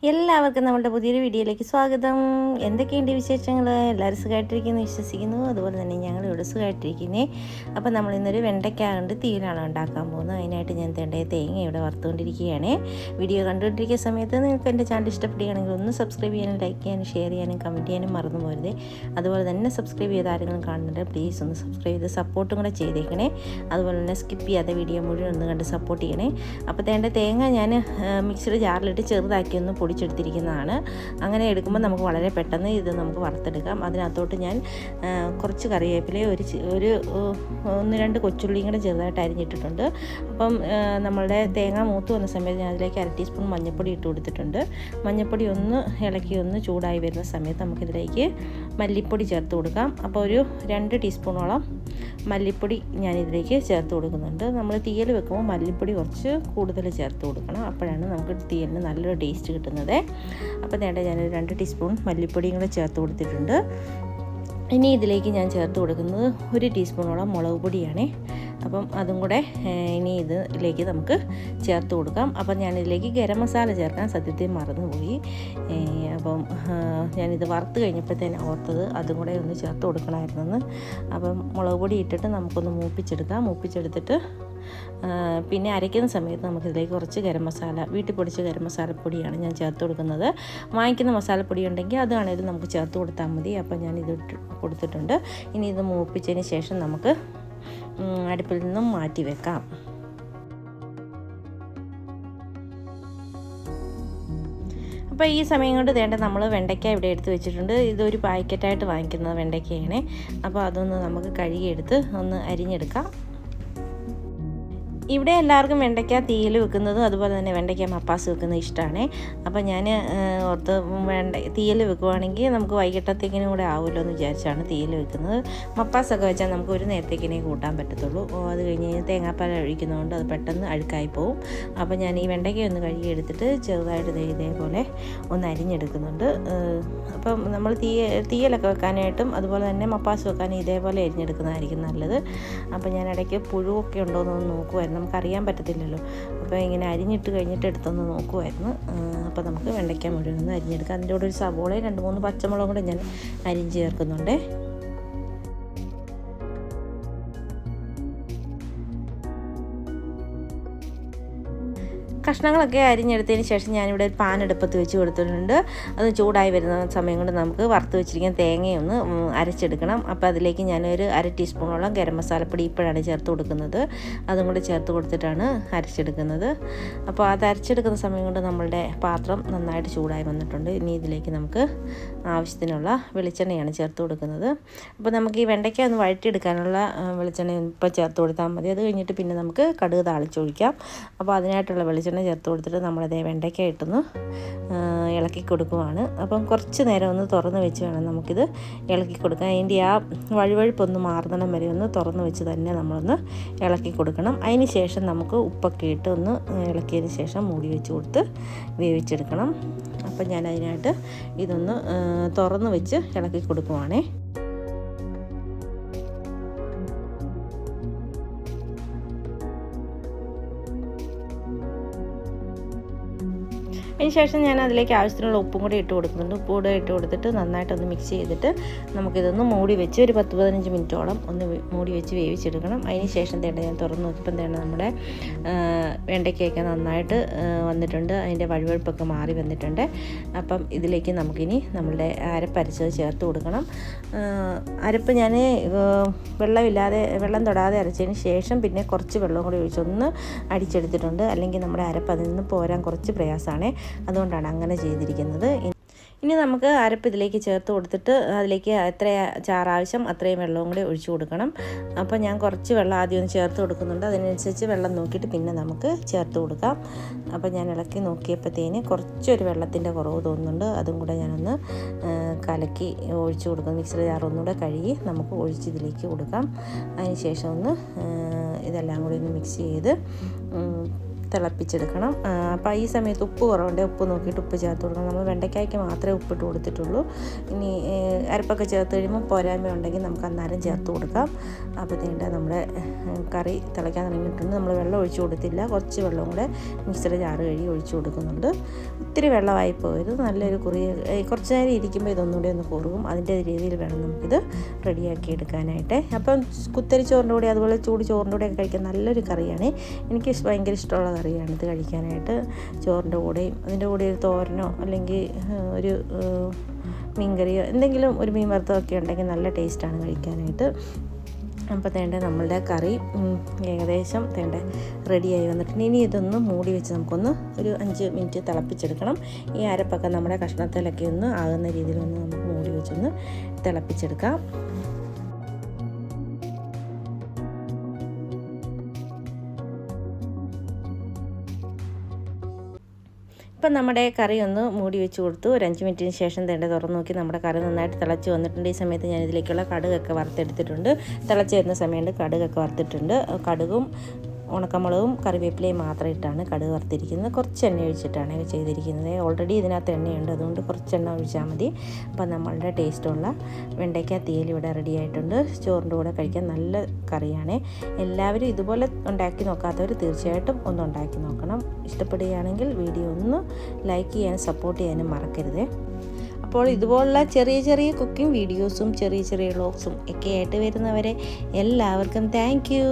എല്ലാവർക്കും നമ്മുടെ പുതിയൊരു വീഡിയോയിലേക്ക് സ്വാഗതം. എന്തൊക്കെയുണ്ട് വിശേഷങ്ങൾ? എല്ലാവരും സുഖമായിട്ടിരിക്കുന്നു വിശ്വസിക്കുന്നു. അതുപോലെ തന്നെ ഞങ്ങളിവിടെ സുഖമായിട്ടിരിക്കുന്നേ. അപ്പോൾ നമ്മൾ ഇന്നൊരു വെണ്ടയ്ക്ക കൊണ്ട് തീയിലാണ് ഉണ്ടാക്കാൻ പോകുന്നത്. അതിനായിട്ട് ഞാൻ തേങ്ങ ഇവിടെ വറുത്തുകൊണ്ടിരിക്കുകയാണ്. വീഡിയോ കണ്ടുകൊണ്ടിരിക്കുന്ന സമയത്ത് നിങ്ങൾക്ക് എൻ്റെ ചാനൽ ഇഷ്ടപ്പെടുകയാണെങ്കിൽ ഒന്ന് സബ്സ്ക്രൈബ് ചെയ്യാനും ലൈക്ക് ചെയ്യാനും ഷെയർ ചെയ്യാനും കമൻറ്റ് ചെയ്യാനും മറന്നു പോരുത്. അതുപോലെ തന്നെ സബ്സ്ക്രൈബ് ചെയ്ത് ആരെങ്കിലും കാണുന്നുണ്ട് പ്ലീസ് ഒന്ന് സബ്സ്ക്രൈബ് ചെയ്ത് സപ്പോർട്ടും കൂടെ ചെയ്തേക്കണേ. അതുപോലെ തന്നെ സ്കിപ്പ് ചെയ്യാതെ വീഡിയോ മുഴുവൻ ഒന്ന് കണ്ട് സപ്പോർട്ട് ചെയ്യണേ. അപ്പോൾ തേങ്ങ ഞാൻ മിക്സിയുടെ ജാറിലിട്ട് ചെറുതാക്കി ഒന്ന് പൊടിച്ചെടുത്തിരിക്കുന്നതാണ്. അങ്ങനെ എടുക്കുമ്പോൾ നമുക്ക് വളരെ പെട്ടെന്ന് ഇത് നമുക്ക് വറുത്തെടുക്കാം. അതിനകത്തോട്ട് ഞാൻ കുറച്ച് കറിവേപ്പില ഒരു 1-2 കൊച്ചുള്ളിയും കൂടെ ചെറുതായിട്ട് അരിഞ്ഞിട്ടിട്ടുണ്ട്. അപ്പം നമ്മളുടെ തേങ്ങ മൂത്ത് വന്ന സമയത്ത് ഞാൻ അതിലേക്ക് 1/2 ടീസ്പൂൺ മഞ്ഞൾപ്പൊടി ഇട്ട് കൊടുത്തിട്ടുണ്ട്. മഞ്ഞൾപ്പൊടി ഒന്ന് ഇളക്കി ഒന്ന് ചൂടായി വരുന്ന സമയത്ത് നമുക്കിതിലേക്ക് മല്ലിപ്പൊടി ചേർത്ത് കൊടുക്കാം. അപ്പോൾ ഒരു 2 ടീസ്പൂണോളം മല്ലിപ്പൊടി ഞാനിതിലേക്ക് ചേർത്ത് കൊടുക്കുന്നുണ്ട്. നമ്മൾ തീയൽ വെക്കുമ്പോൾ മല്ലിപ്പൊടി കുറച്ച് കൂടുതൽ ചേർത്ത് കൊടുക്കണം. അപ്പോഴാണ് നമുക്ക് തീയലിന് നല്ലൊരു ടേസ്റ്റ് കിട്ടുന്നത്. അപ്പോൾ ഞാനൊരു 2 ടീസ്പൂൺ മല്ലിപ്പൊടിയും കൂടെ ചേർത്ത് കൊടുത്തിട്ടുണ്ട്. ഇനി ഇതിലേക്ക് ഞാൻ ചേർത്ത് കൊടുക്കുന്നത് 1 ടീസ്പൂണോളം മുളക് പൊടിയാണ്. അപ്പം അതും കൂടെ ഇനി ഇതിലേക്ക് നമുക്ക് ചേർത്ത് കൊടുക്കാം. അപ്പം ഞാനിതിലേക്ക് ഗരം മസാല ചേർക്കാൻ സത്യത്തിൽ മറന്നുപോയി. അപ്പം ഞാനിത് വറുത്ത് കഴിഞ്ഞപ്പോഴത്തേന് ഓർത്തത് അതും കൂടെ ഒന്ന് ചേർത്ത് കൊടുക്കണമായിരുന്നെന്ന്. അപ്പം മുളക് പൊടി ഇട്ടിട്ട് നമുക്കൊന്ന് മൂപ്പിച്ചെടുത്തിട്ട് പിന്നെ അരയ്ക്കുന്ന സമയത്ത് നമുക്കിതിലേക്ക് കുറച്ച് ഗരം മസാല, വീട്ടിൽ പൊടിച്ച ഗരം മസാലപ്പൊടിയാണ് ഞാൻ ചേർത്ത് കൊടുക്കുന്നത്. വാങ്ങിക്കുന്ന മസാലപ്പൊടി ഉണ്ടെങ്കിൽ അതാണെങ്കിലും നമുക്ക് ചേർത്ത് കൊടുത്താൽ മതി. അപ്പം ഞാനിത് കൊടുത്തിട്ടുണ്ട്. ഇനി ഇത് മൂപ്പിച്ചതിന് ശേഷം നമുക്ക് അടുപ്പിൽ നിന്നും മാറ്റി വെക്കാം. അപ്പോൾ ഈ സമയം കൊണ്ട് നമ്മൾ വെണ്ടയ്ക്ക ഇവിടെ എടുത്ത് വെച്ചിട്ടുണ്ട്. ഇതൊരു പാക്കറ്റായിട്ട് വാങ്ങിക്കുന്നത് വെണ്ടയ്ക്കയാണ്. അപ്പോൾ അതൊന്ന് നമുക്ക് കഴുകിയെടുത്ത് ഒന്ന് അരിഞ്ഞെടുക്കാം. ഇവിടെ എല്ലാവർക്കും വെണ്ടയ്ക്ക തീയിൽ വെക്കുന്നതും അതുപോലെ തന്നെ വെണ്ടയ്ക്ക മപ്പാസ് വെക്കുന്നത് ഇഷ്ടമാണ്. അപ്പോൾ ഞാൻ ഓർത്ത് തീയിൽ വെക്കുവാണെങ്കിൽ നമുക്ക് വൈകിട്ടത്തേക്കിനും കൂടെ ആവുമല്ലോ എന്ന് വിചാരിച്ചാണ് തീയിൽ വെക്കുന്നത്. മപ്പാസൊക്കെ വെച്ചാൽ നമുക്ക് ഒരു നേരത്തേക്കിനെ കൂട്ടാൻ പറ്റത്തുള്ളൂ. അത് കഴിഞ്ഞ് തേങ്ങാപ്പാൽ ഒഴിക്കുന്നതുകൊണ്ട് അത് പെട്ടെന്ന് അഴുക്കായി പോവും. അപ്പോൾ ഞാൻ ഈ വെണ്ടയ്ക്ക ഒന്ന് കഴുകിയെടുത്തിട്ട് ചെറുതായിട്ട് ഇതേപോലെ ഒന്ന് അരിഞ്ഞെടുക്കുന്നുണ്ട്. അപ്പം നമ്മൾ തീയലൊക്കെ വെക്കാനായിട്ടും അതുപോലെ തന്നെ മപ്പാസ് വെക്കാനും ഇതേപോലെ അരിഞ്ഞെടുക്കുന്നതായിരിക്കും നല്ലത്. അപ്പോൾ ഞാൻ ഇടയ്ക്ക് പുഴുവൊക്കെ ഉണ്ടോ എന്നൊന്ന് നോക്കുമായിരുന്നു. നമുക്കറിയാൻ പറ്റത്തില്ലല്ലോ. അപ്പോൾ ഇങ്ങനെ അരിഞ്ഞിട്ട് കഴിഞ്ഞിട്ട് എടുത്തൊന്ന് നോക്കുമായിരുന്നു. അപ്പോൾ നമുക്ക് വെണ്ടയ്ക്ക മുഴുവൻ ഒന്ന് അരിഞ്ഞെടുക്കാം. അതിൻ്റെ കൂടെ ഒരു സവോളയും 2-3 പച്ചമുളകും കൂടെ ഞാൻ അരിഞ്ഞ് ചേർക്കുന്നുണ്ട്. കഷ്ണങ്ങളൊക്കെ അരിഞ്ഞെടുത്തതിന് ശേഷം ഞാനിവിടെ ഒരു പാൻ അടുപ്പത്ത് വെച്ച് കൊടുത്തിട്ടുണ്ട്. അത് ചൂടായി വരുന്ന സമയം കൊണ്ട് നമുക്ക് വറുത്ത് വെച്ചിരിക്കുന്ന തേങ്ങയൊന്ന് അരച്ചെടുക്കണം. അപ്പോൾ അതിലേക്ക് ഞാനൊരു 1/2 ടീസ്പൂണോളം ഗരം മസാലപ്പൊടി ഇപ്പോഴാണ് ചേർത്ത് കൊടുക്കുന്നത്. അതും കൂടി ചേർത്ത് കൊടുത്തിട്ടാണ് അരച്ചെടുക്കുന്നത്. അപ്പോൾ അത് അരച്ചെടുക്കുന്ന സമയം കൊണ്ട് നമ്മളുടെ പാത്രം നന്നായിട്ട് ചൂടായി വന്നിട്ടുണ്ട്. ഇനി ഇതിലേക്ക് നമുക്ക് ആവശ്യത്തിനുള്ള വെളിച്ചെണ്ണയാണ് ചേർത്ത് കൊടുക്കുന്നത്. അപ്പോൾ നമുക്ക് ഈ വെണ്ടയ്ക്ക ഒന്ന് വഴറ്റിയെടുക്കാനുള്ള വെളിച്ചെണ്ണ ഇപ്പോൾ ചേർത്ത് കൊടുത്താൽ മതി. അത് കഴിഞ്ഞിട്ട് പിന്നെ നമുക്ക് കടുക് താളിച്ചൊഴിക്കാം. അപ്പോൾ അതിനായിട്ടുള്ള വെളിച്ചെണ്ണ ചേർത്ത് കൊടുത്തിട്ട് നമ്മളതേ വെണ്ടയ്ക്ക ഇട്ടൊന്ന് ഇളക്കി കൊടുക്കുവാണ്. അപ്പം കുറച്ച് നേരം ഒന്ന് തുറന്ന് വെച്ച് വേണം നമുക്കിത് ഇളക്കി കൊടുക്കാൻ. അതിൻ്റെ ആ വഴുവഴുപ്പൊന്ന് മാറുന്നിടം വരെ ഒന്ന് തുറന്ന് വെച്ച് തന്നെ നമ്മളൊന്ന് ഇളക്കി കൊടുക്കണം. അതിന് ശേഷം നമുക്ക് ഉപ്പൊക്കെ ഇട്ട് ഒന്ന് ഇളക്കിയതിന് ശേഷം മൂടി വെച്ച് കൊടുത്ത് വേവിച്ചെടുക്കണം. അപ്പം ഞാൻ അതിനായിട്ട് ഇതൊന്ന് തുറന്ന് വെച്ച് ഇളക്കി കൊടുക്കുവാണേ. അതിന് ശേഷം ഞാൻ അതിലേക്ക് ആവശ്യത്തിനുള്ള ഉപ്പും കൂടി ഇട്ട് കൊടുക്കുന്നുണ്ട്. ഉപ്പ് കൂടെ ഇട്ട് കൊടുത്തിട്ട് നന്നായിട്ടൊന്ന് മിക്സ് ചെയ്തിട്ട് നമുക്കിതൊന്ന് മൂടി വെച്ച് ഒരു 10-15 മിനിറ്റോളം ഒന്ന് മൂടി വെച്ച് വേവിച്ചെടുക്കണം. അതിന് ശേഷം ഞാൻ തുറന്ന് നോക്കിയപ്പം നമ്മുടെ വെണ്ടയ്ക്കൊക്കെ നന്നായിട്ട് വന്നിട്ടുണ്ട്. അതിൻ്റെ വഴുവഴുപ്പൊക്കെ മാറി വന്നിട്ടുണ്ട്. അപ്പം ഇതിലേക്ക് നമുക്കിനി നമ്മളുടെ അരപ്പരച്ചത് ചേർത്ത് കൊടുക്കണം. അരപ്പ് ഞാൻ വെള്ളം തൊടാതെ അരച്ചതിന് ശേഷം പിന്നെ കുറച്ച് വെള്ളം കൂടി ഒഴിച്ചൊന്ന് അടിച്ചെടുത്തിട്ടുണ്ട്. അല്ലെങ്കിൽ നമ്മുടെ അരപ്പ് അതിൽ നിന്ന് പോരാൻ കുറച്ച് പ്രയാസമാണ്. അതുകൊണ്ടാണ് അങ്ങനെ ചെയ്തിരിക്കുന്നത്. ഇനി നമുക്ക് അരപ്പ് ഇതിലേക്ക് ചേർത്ത് കൊടുത്തിട്ട് അതിലേക്ക് എത്ര ചാറ് ആവശ്യം അത്രയും വെള്ളവും കൂടി ഒഴിച്ചു കൊടുക്കണം. അപ്പോൾ ഞാൻ കുറച്ച് വെള്ളം ആദ്യം ഒന്ന് ചേർത്ത് കൊടുക്കുന്നുണ്ട്. അതിനനുസരിച്ച് വെള്ളം നോക്കിയിട്ട് പിന്നെ നമുക്ക് ചേർത്ത് കൊടുക്കാം. അപ്പോൾ ഞാൻ ഇളക്കി നോക്കിയപ്പോഴത്തേന് കുറച്ചൊരു വെള്ളത്തിൻ്റെ കുറവ് തോന്നുന്നുണ്ട്. അതും കൂടെ ഞാനൊന്ന് കലക്കി ഒഴിച്ചു കൊടുക്കും. മിക്സിയുടെ ജാർ ഒന്നുകൂടെ കഴുകി നമുക്ക് ഒഴിച്ച് ഇതിലേക്ക് കൊടുക്കാം. അതിന് ശേഷം ഒന്ന് ഇതെല്ലാം കൂടി ഒന്ന് മിക്സ് ചെയ്ത് തിളപ്പിച്ചെടുക്കണം. അപ്പോൾ ഈ സമയത്ത് ഉപ്പ് കുറവുണ്ട്, ഉപ്പ് നോക്കിയിട്ട് ഉപ്പ് ചേർത്ത് കൊടുക്കണം. നമ്മൾ വെണ്ടയ്ക്കായ്ക്ക് മാത്രമേ ഉപ്പിട്ട് കൊടുത്തിട്ടുള്ളൂ. ഇനി അരപ്പൊക്കെ ചേർത്ത് കഴിയുമ്പോൾ പോരായ്മ ഉണ്ടെങ്കിൽ നമുക്ക് അന്നേരം ചേർത്ത് കൊടുക്കാം. അപ്പോൾ തീണ്ട നമ്മുടെ കറി തിളയ്ക്കാൻ തുടങ്ങിയിട്ടുണ്ട്. നമ്മൾ വെള്ളം ഒഴിച്ചു കൊടുത്തില്ല, കുറച്ച് വെള്ളം കൂടെ മിക്സിയുടെ ജാറ് കഴുകി ഒഴിച്ചു കൊടുക്കുന്നുണ്ട്. ഒത്തിരി വെള്ളമായി പോയത്, നല്ലൊരു കുറച്ച് നേരം ഇരിക്കുമ്പോൾ ഇതൊന്നുകൂടി ഒന്ന് കുറുകും. അതിൻ്റെ രീതിയിൽ വേണം നമുക്കിത് റെഡിയാക്കി എടുക്കാനായിട്ട്. അപ്പം കുത്തരി ചോറിൻ്റെ കൂടെ അതുപോലെ ചൂട് ചോറിൻ്റെ കൂടെ കഴിക്കാൻ നല്ലൊരു കറിയാണ്. എനിക്ക് ഭയങ്കര ഇഷ്ടമുള്ള കറിയാണ് ഇത് കഴിക്കാനായിട്ട്. ചോറിൻ്റെ കൂടെയും അതിൻ്റെ കൂടെ ഒരു തോരനോ അല്ലെങ്കിൽ ഒരു മീൻകറിയോ എന്തെങ്കിലും ഒരു മീൻ വറുത്തതൊക്കെ ഉണ്ടെങ്കിൽ നല്ല ടേസ്റ്റാണ് കഴിക്കാനായിട്ട്. അപ്പോൾ തേണ്ട നമ്മളുടെ കറി ഏകദേശം തേണ്ട റെഡിയായി വന്നിട്ടുണ്ട്. ഇനി ഇതൊന്ന് മൂടി വെച്ച് നമുക്കൊന്ന് ഒരു 5 മിനിറ്റ് തിളപ്പിച്ചെടുക്കണം. ഈ അരപ്പൊക്കെ നമ്മുടെ കഷ്ണത്തിലൊക്കെ ഒന്ന് ആകുന്ന രീതിയിലൊന്ന് നമുക്ക് മൂടി വെച്ചൊന്ന് തിളപ്പിച്ചെടുക്കാം. ഇപ്പം നമ്മുടെ കറി ഒന്ന് മൂടി വെച്ച് കൊടുത്തു. ഒരു 5 മിനിറ്റിന് ശേഷം തേണ്ട തുറന്ന് നോക്കി നമ്മുടെ കറി നന്നായിട്ട് തിളച്ച് വന്നിട്ടുണ്ട്. ഈ സമയത്ത് ഞാൻ ഇതിലേക്കുള്ള കടുകൊക്കെ വറുത്തെടുത്തിട്ടുണ്ട്. തിളച്ച് വരുന്ന സമയത്ത് കടുകൊക്കെ വറുത്തിട്ടുണ്ട്. കടുകും ഉണക്കമുളകും കറിവേപ്പിലയും മാത്രം ഇട്ടാണ് കടുക് വറുത്തിരിക്കുന്നത്. കുറച്ച് എണ്ണ ഒഴിച്ചിട്ടാണ് ഇത് ചെയ്തിരിക്കുന്നത്. ഓൾറെഡി ഇതിനകത്ത് എണ്ണയുണ്ട്, അതുകൊണ്ട് കുറച്ച് എണ്ണ ഒഴിച്ചാൽ മതി. അപ്പം നമ്മളുടെ ടേസ്റ്റുള്ള വെണ്ടയ്ക്ക തീയൽ ഇവിടെ റെഡി ആയിട്ടുണ്ട്. ചോറിൻ്റെ കൂടെ കഴിക്കാൻ നല്ല കറിയാണ്. എല്ലാവരും ഇതുപോലെ ഉണ്ടാക്കി നോക്കാത്തവർ തീർച്ചയായിട്ടും ഒന്ന് ഉണ്ടാക്കി നോക്കണം. ഇഷ്ടപ്പെടുകയാണെങ്കിൽ വീഡിയോ ഒന്ന് ലൈക്ക് ചെയ്യാനും സപ്പോർട്ട് ചെയ്യാനും മറക്കരുത്. അപ്പോൾ ഇതുപോലുള്ള ചെറിയ ചെറിയ കുക്കിംഗ് വീഡിയോസും ചെറിയ ചെറിയ വ്ളോഗ്സും ഒക്കെ ആയിട്ട് വരുന്നവരെ എല്ലാവർക്കും താങ്ക് യു.